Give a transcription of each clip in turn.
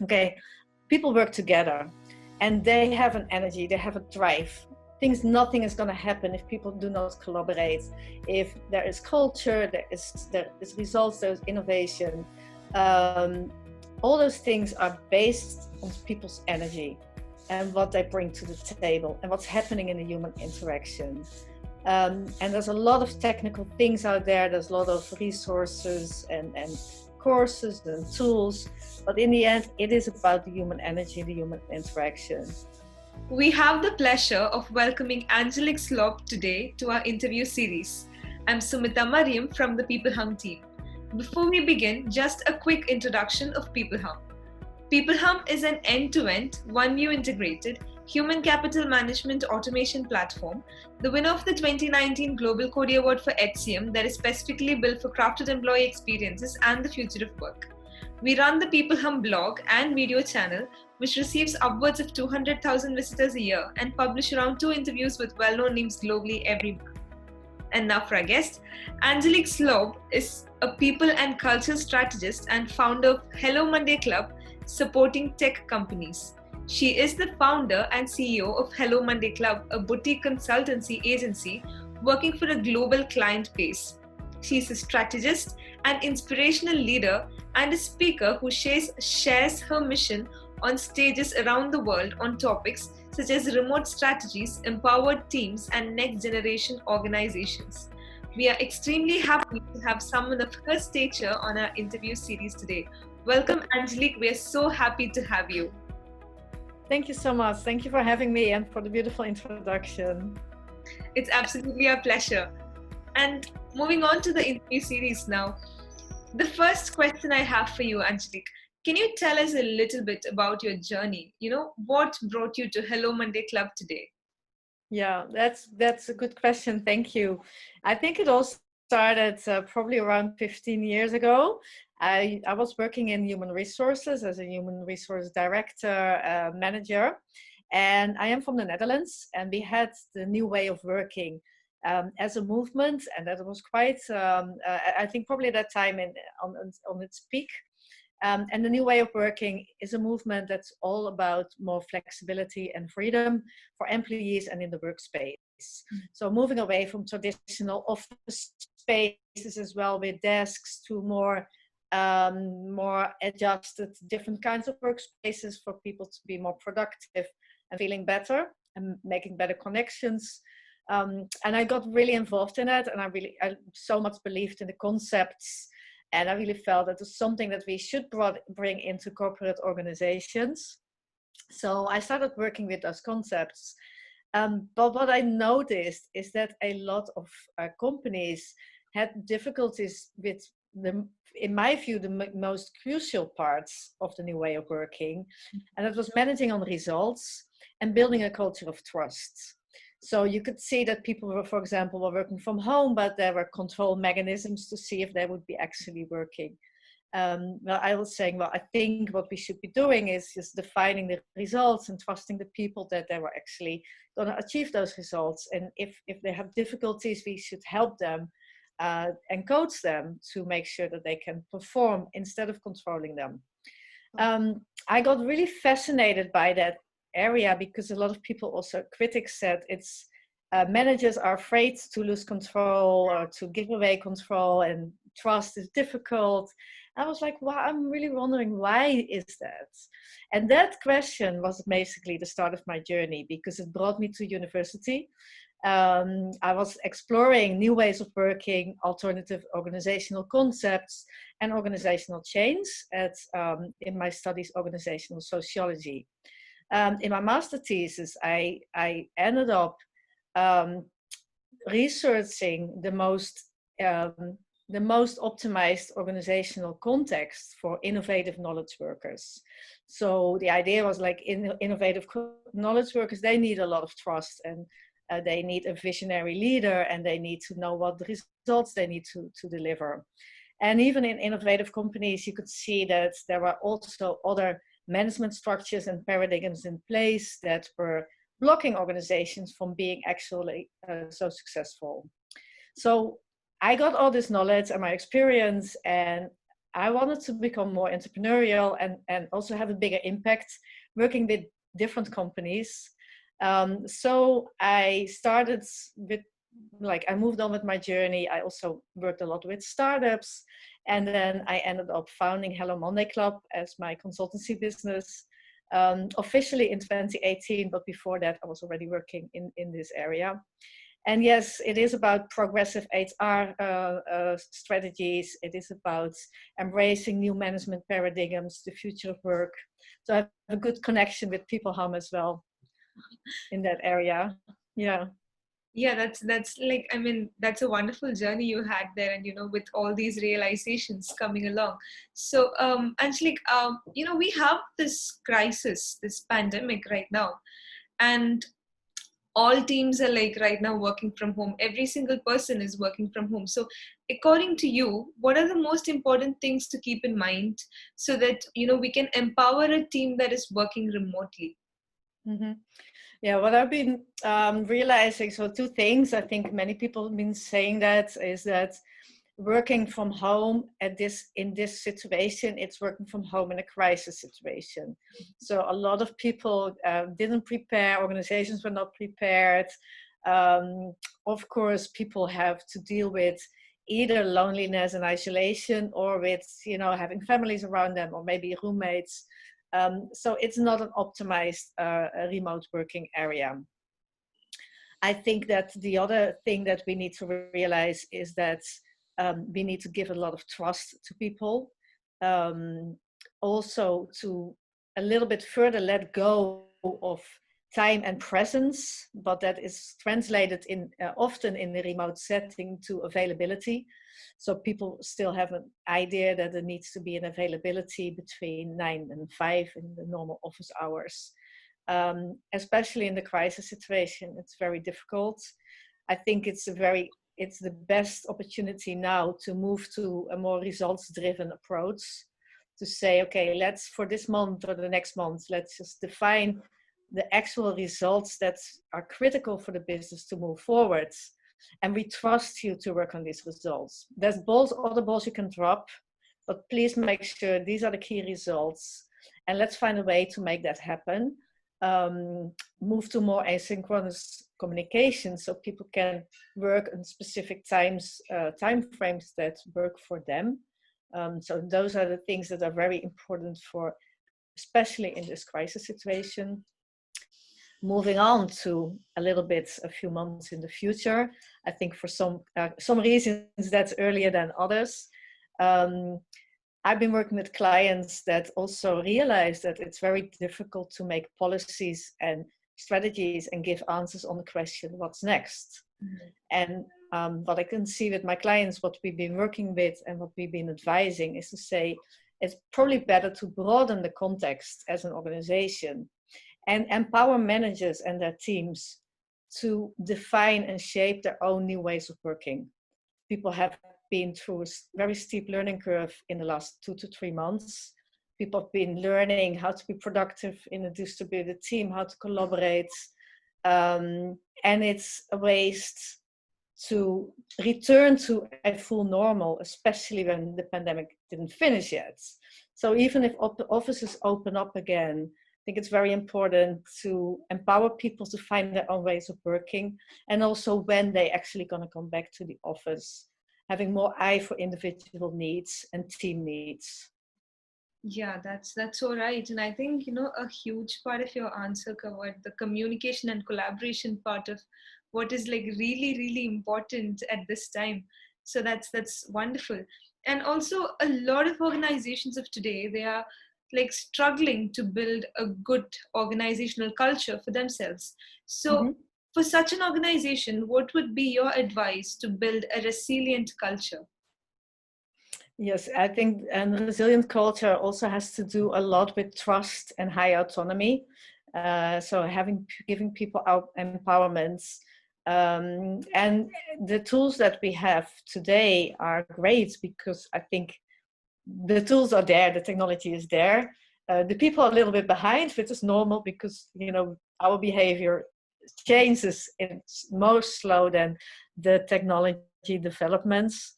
Okay, people work together and they have an energy, they have a drive. Nothing is going to happen if people do not collaborate. If there is culture, there is results, there is innovation. All those things are based on people's energy and what they bring to the table and what's happening in the human interaction. And there's a lot of technical things out there. There's a lot of resources and courses and tools, but in the end, it is about the human energy, the human interaction. We have the pleasure of welcoming Angelique Slob today to our interview series. I'm Sumita Mariam from the peopleHum team. Before we begin, just a quick introduction of peopleHum. peopleHum is an end-to-end, one-view integrated human capital management automation platform, the winner of the 2019 Global Cody Award for HCM that is specifically built for crafted employee experiences and the future of work. We run the peopleHum blog and video channel, which receives upwards of 200,000 visitors a year and publish around 2 interviews with well-known names globally every month. And now for our guest, Angelique Slob is a people and culture strategist and founder of Hello Monday Club, supporting tech companies. She is the founder and CEO of Hello Monday Club, a boutique consultancy agency working for a global client base. She is a strategist and inspirational leader and a speaker who shares her mission on stages around the world on topics such as remote strategies, empowered teams, and next generation organizations. We are extremely happy to have someone of her stature on our interview series today. Welcome, Angelique. We are so happy to have you. Thank you so much. Thank you for having me and for the beautiful introduction. It's absolutely a pleasure. And moving on to the interview series now, the first question I have for you, Angelique, can you tell us a little bit about your journey? What brought you to Hello Monday Club today? Yeah, that's a good question. Thank you. I think it all started probably around 15 years ago. I was working in human resources as a human resource director, manager, and I am from the Netherlands, and we had the new way of working as a movement, and that was quite, I think probably at that time on its peak. And the new way of working is a movement that's all about more flexibility and freedom for employees and in the workspace. So moving away from traditional office spaces as well with desks to more adjusted, different kinds of workspaces for people to be more productive and feeling better and making better connections. And I got really involved in it, and I so much believed in the concepts. And I really felt that was something that we should bring into corporate organizations. So I started working with those concepts. But what I noticed is that a lot of companies had difficulties with, in my view, the most crucial parts of the new way of working. And that was managing on results and building a culture of trust. So you could see that people were, for example, working from home, but there were control mechanisms to see if they would be actually working. Well, I was saying, well, I think what we should be doing is just defining the results and trusting the people that they were actually going to achieve those results. And if they have difficulties, we should help them and coach them to make sure that they can perform instead of controlling them. I got really fascinated by that area because a lot of people, also critics, said it's managers are afraid to lose control or to give away control, and trust is difficult. I was like, wow, I'm really wondering, why is that? And that question was basically the start of my journey, because it brought me to university. I was exploring new ways of working, alternative organizational concepts, and organizational change in my studies, organizational sociology. In my master thesis, I ended up researching the most optimized organizational context for innovative knowledge workers. So the idea was like innovative knowledge workers, they need a lot of trust, and they need a visionary leader, and they need to know what the results they need to deliver. And even in innovative companies, you could see that there were also other management structures and paradigms in place that were blocking organizations from being actually so successful. So I got all this knowledge and my experience, and I wanted to become more entrepreneurial and also have a bigger impact working with different companies. So I started with, like, I moved on with my journey. I also worked a lot with startups. And then I ended up founding Hello Monday Club as my consultancy business, officially in 2018. But before that, I was already working in this area. And yes, it is about progressive HR strategies. It is about embracing new management paradigms, the future of work. So I have a good connection with peopleHum as well in that area. Yeah. Yeah, that's like, I mean, that's a wonderful journey you had there, and with all these realizations coming along. So Angelique, we have this crisis, this pandemic right now, and all teams are like right now working from home. Every single person is working from home. So according to you, what are the most important things to keep in mind so that we can empower a team that is working remotely? Mm-hmm. Yeah, what I've been realizing, so two things, I think many people have been saying that, is that working from home in this situation, it's working from home in a crisis situation. So a lot of people didn't prepare, organizations were not prepared. Of course, people have to deal with either loneliness and isolation, or with having families around them, or maybe roommates. So it's not an optimized remote working area. I think that the other thing that we need to realize is that we need to give a lot of trust to people. Also to a little bit further let go of time and presence, but that is translated in often in the remote setting to availability. So people still have an idea that there needs to be an availability between 9 and 5 in the normal office hours. Especially in the crisis situation, it's very difficult. I think it's the best opportunity now to move to a more results-driven approach, to say, okay, let's, for this month or the next month, let's just define the actual results that are critical for the business to move forward. And we trust you to work on these results. There's other balls you can drop, but please make sure these are the key results. And let's find a way to make that happen. Move to more asynchronous communication so people can work on specific time frames that work for them. So those are the things that are very important for, especially in this crisis situation. Moving on to a few months in the future, I think for some reasons that's earlier than others. I've been working with clients that also realize that it's very difficult to make policies and strategies and give answers on the question, what's next? Mm-hmm. And what I can see with my clients, what we've been working with and what we've been advising is to say, it's probably better to broaden the context as an organization and empower managers and their teams to define and shape their own new ways of working. People have been through a very steep learning curve in the last 2 to 3 months. People have been learning how to be productive in a distributed team, how to collaborate. And it's a waste to return to a full normal, especially when the pandemic didn't finish yet. So even if offices open up again, I think it's very important to empower people to find their own ways of working, and also when they actually going to come back to the office, having more eye for individual needs and team needs. Yeah, that's so right. And I think, a huge part of your answer covered the communication and collaboration part of what is like really, really important at this time. So that's wonderful. And also a lot of organizations of today, they are like struggling to build a good organizational culture for themselves. So for such an organization, what would be your advice to build a resilient culture? Yes, I think a resilient culture also has to do a lot with trust and high autonomy. So giving people empowerment. And the tools that we have today are great because I think the tools are there, the technology is there. The people are a little bit behind, which is normal because, our behavior changes. It's most slow than the technology developments.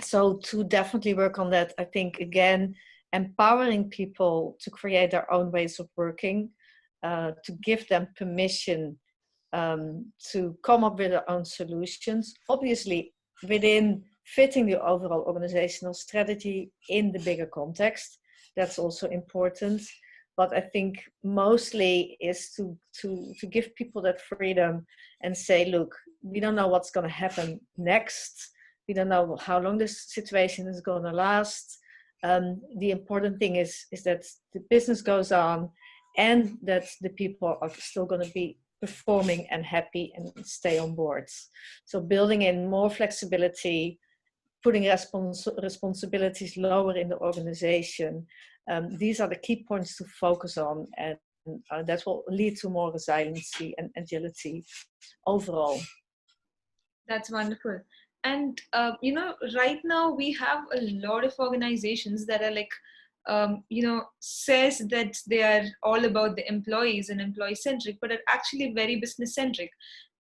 So to definitely work on that, I think, again, empowering people to create their own ways of working, to give them permission to come up with their own solutions, obviously within fitting the overall organizational strategy in the bigger context. That's also important. But I think mostly is to give people that freedom and say, look, we don't know what's going to happen next. We don't know how long this situation is going to last. The important thing is that the business goes on and that the people are still going to be performing and happy and stay on board. So building in more flexibility, putting responsibilities lower in the organization. These are the key points to focus on, and that will lead to more resiliency and agility overall. That's wonderful. And, right now we have a lot of organizations that are like, says that they are all about the employees and employee centric, but are actually very business centric.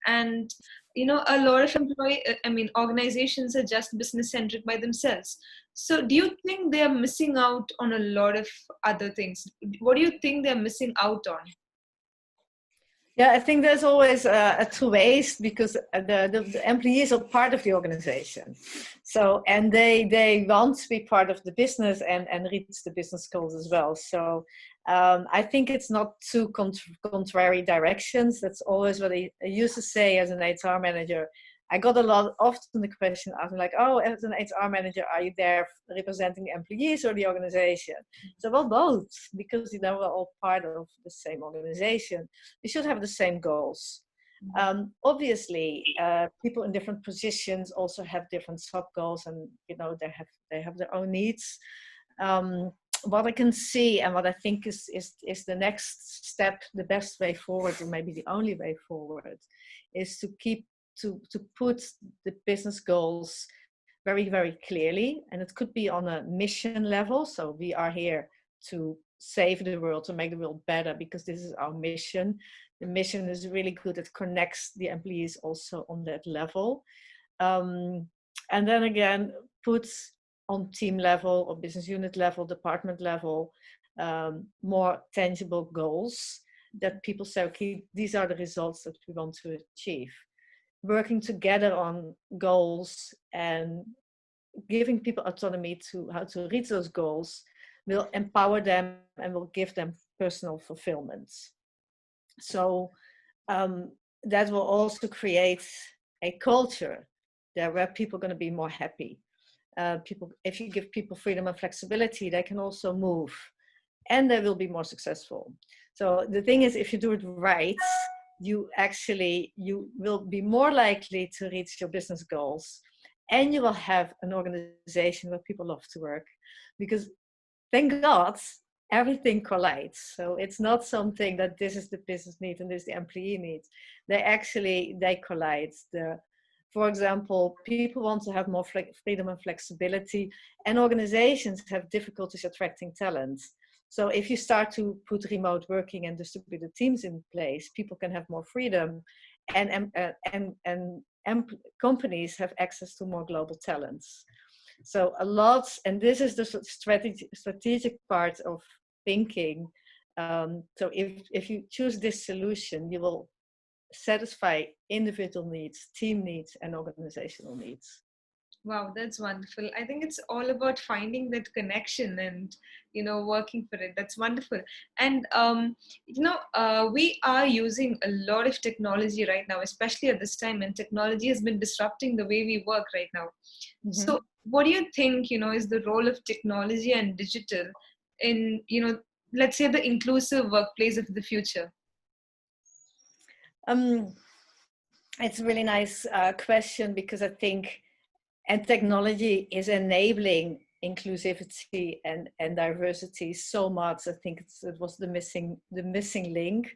And, a lot of organizations are just business centric by themselves. So do you think they are missing out on a lot of other things? What do you think they're missing out on? Yeah, I think there's always a two ways, because the employees are part of the organization. So, and they want to be part of the business and reach the business goals as well. So I think it's not two contrary directions. That's always what I used to say as an HR manager. I got often the question asking like, oh, as an HR manager, are you there representing the employees or the organization? So, well, both, because we're all part of the same organization. We should have the same goals. Obviously, people in different positions also have different sub goals, and they have their own needs. What I can see and what I think is the next step, the best way forward, or maybe the only way forward, is to put the business goals very, very clearly. And it could be on a mission level. So we are here to save the world, to make the world better, because this is our mission. The mission is really good. It connects the employees also on that level. And then again, puts on team level or business unit level, department level, more tangible goals that people say, okay, these are the results that we want to achieve. Working together on goals and giving people autonomy to how to reach those goals will empower them and will give them personal fulfillment. So that will also create a culture there where people are going to be more happy. If you give people freedom and flexibility, they can also move and they will be more successful. So the thing is, if you do it right, you will be more likely to reach your business goals, and you will have an organization where people love to work, because thank God everything collides. So it's not something that this is the business need and this is the employee need. They collide. For example, people want to have more freedom and flexibility, and organizations have difficulties attracting talent. So if you start to put remote working and distributed teams in place, people can have more freedom, and companies have access to more global talents. So and this is the strategic part of thinking. So if you choose this solution, you will satisfy individual needs, team needs, and organizational needs. Wow, that's wonderful. I think it's all about finding that connection and, working for it. That's wonderful. And, we are using a lot of technology right now, especially at this time, and technology has been disrupting the way we work right now. Mm-hmm. So what do you think, is the role of technology and digital in, let's say the inclusive workplace of the future? It's a really nice question, because I think and technology is enabling inclusivity and diversity so much. I think it was the missing link.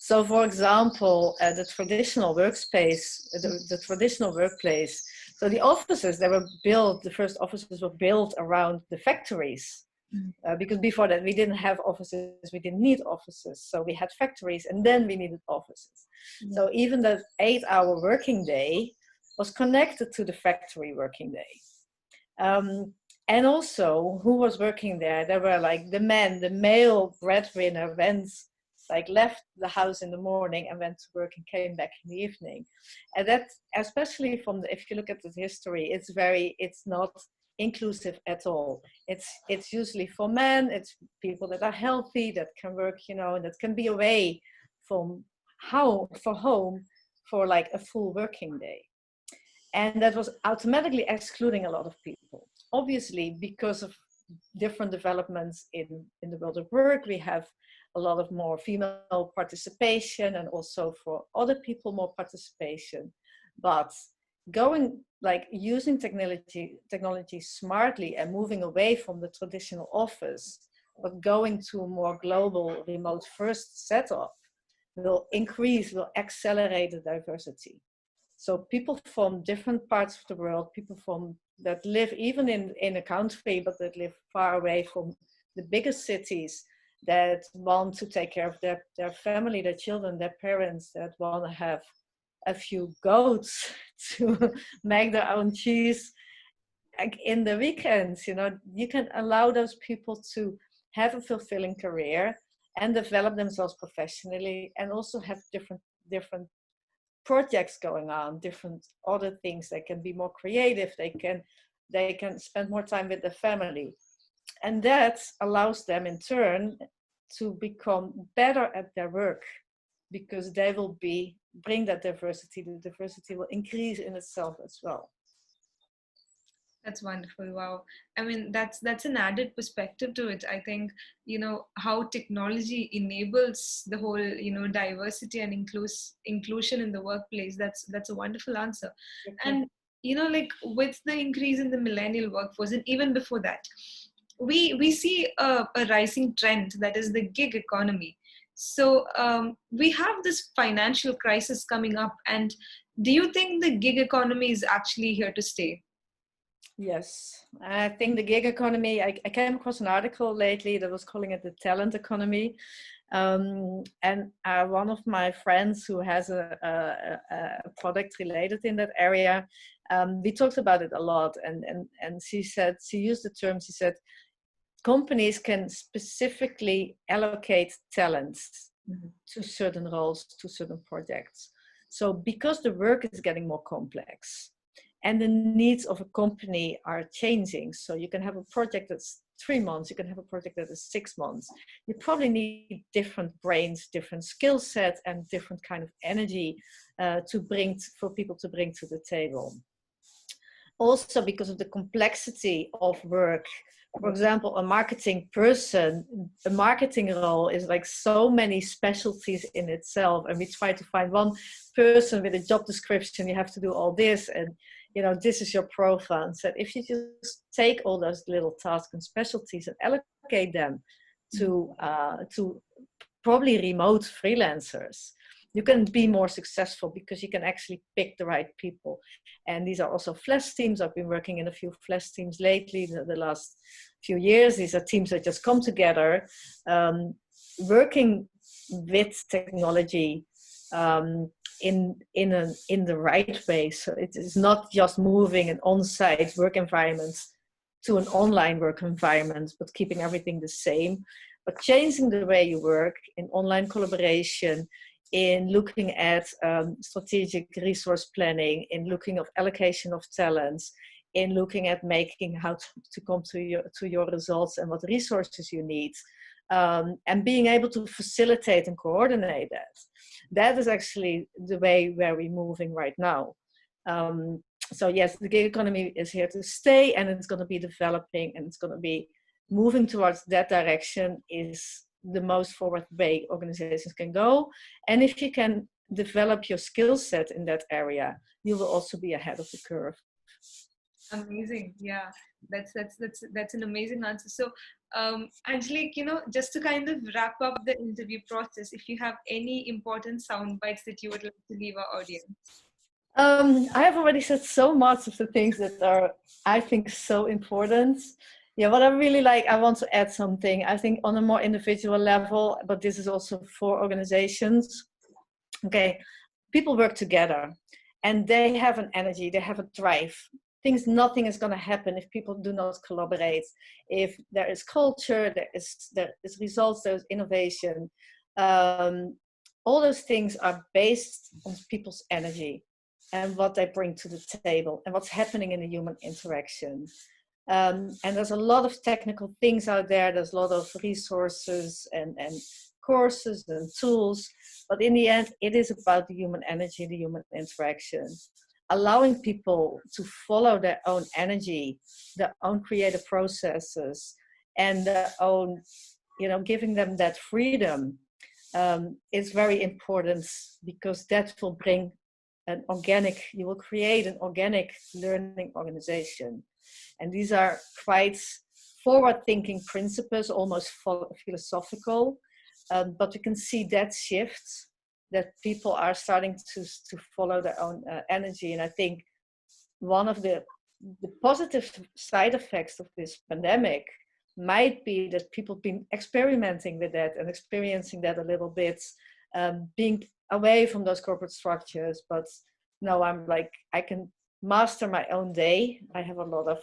So, for example, the traditional workspace, the traditional workplace. So the offices that were built, the first offices were built around the factories. Because before that we didn't have offices, we didn't need offices. So we had factories and then we needed offices. So even the 8-hour working day was connected to the factory working day. And also who was working there? There were like the men, the male breadwinner left the house in the morning and went to work and came back in the evening. And that, especially if you look at the history, it's not inclusive at all. It's usually for men, it's people that are healthy, that can work, and that can be away from home for like a full working day. And that was automatically excluding a lot of people. Obviously, because of different developments in the world of work, we have a lot of more female participation, and also for other people more participation. But using technology smartly and moving away from the traditional office, but going to a more global remote first setup will accelerate the diversity. So people from different parts of the world, people that live even in a country, but that live far away from the biggest cities, that want to take care of their family, their children, their parents, that want to have a few goats to make their own cheese in the weekends. You can allow those people to have a fulfilling career and develop themselves professionally, and also have different projects going on, different other things. They can be more creative, they can spend more time with their family, and that allows them in turn to become better at their work, because they will bring that diversity. The diversity will increase in itself as well. That's wonderful. Wow. I mean, that's an added perspective to it. I think, how technology enables the whole, diversity and inclusion in the workplace. That's a wonderful answer. Okay. And, with the increase in the millennial workforce, and even before that, we see a rising trend, that is the gig economy. So we have this financial crisis coming up. And do you think the gig economy is actually here to stay? Yes, I think the gig economy, I came across an article lately that was calling it the talent economy. And one of my friends who has a product related in that area, we talked about it a lot. And she used the term, she said, companies can specifically allocate talents to certain roles, to certain projects. So because the work is getting more complex, and the needs of a company are changing. So you can have a project that's 3 months, you can have a project that is 6 months. You probably need different brains, different skill sets, and different kind of energy for people to bring to the table. Also, because of the complexity of work. For example, a marketing role is like so many specialties in itself. And we try to find one person with a job description, you have to do all this, and this is your profile. And so if you just take all those little tasks and specialties and allocate them to probably remote freelancers, you can be more successful, because you can actually pick the right people. And these are also flash teams. I've been working in a few flash teams lately, the last few years. These are teams that just come together, working with technology in the right way. So it is not just moving an on-site work environment to an online work environment, but keeping everything the same, but changing the way you work in online collaboration, in looking at strategic resource planning, in looking at allocation of talents, in looking at making how to come to your results and what resources you need, and being able to facilitate and coordinate that. That is actually the way where we're moving right now. So yes, the gig economy is here to stay, and it's going to be developing, and it's going to be moving towards that direction is the most forward way organizations can go. And if you can develop your skill set in that area, you will also be ahead of the curve. Amazing. Yeah, that's an amazing answer. So Angelique, just to kind of wrap up the interview process, if you have any important sound bites that you would like to leave our audience. I have already said so much of the things that are, I think, so important. Yeah, what I really like, I want to add something, I think, on a more individual level, but this is also for organizations. Okay, people work together. and they have an energy, they have a drive. Nothing is going to happen if people do not collaborate. If there is culture, there is results, there's innovation. All those things are based on people's energy and what they bring to the table and what's happening in the human interaction. And there's a lot of technical things out there. There's a lot of resources and courses and tools. But in the end, it is about the human energy, the human interaction. Allowing people to follow their own energy, their own creative processes, and their own, giving them that freedom is very important, because that will bring you will create an organic learning organization. And these are quite forward-thinking principles, almost philosophical, but we can see that shift, that people are starting to follow their own energy. And I think one of the positive side effects of this pandemic might be that people been experimenting with that and experiencing that a little bit, being away from those corporate structures. But no, I'm like, I can master my own day. I have a lot of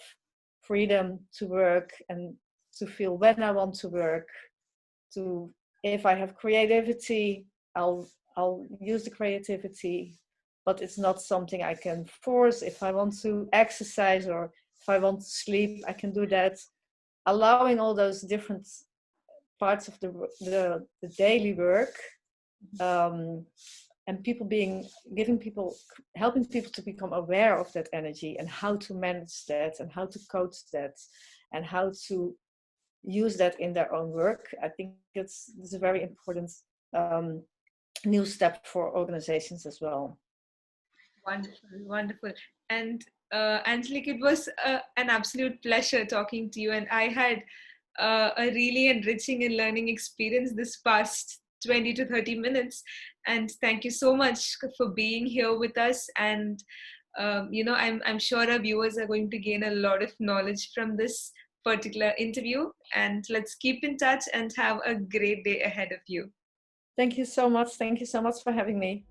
freedom to work and to feel when I want to work. If I have creativity, I'll use the creativity, but it's not something I can force. If I want to exercise or if I want to sleep, I can do that. Allowing all those different parts of the daily work, and helping people to become aware of that energy and how to manage that and how to coach that and how to use that in their own work. I think it's a very important new step for organizations as well. Wonderful. And Angelique, it was an absolute pleasure talking to you, and I had a really enriching and learning experience this past 20 to 30 minutes. And thank you so much for being here with us. And I'm sure our viewers are going to gain a lot of knowledge from this particular interview. And let's keep in touch and have a great day ahead of you. Thank you so much. Thank you so much for having me.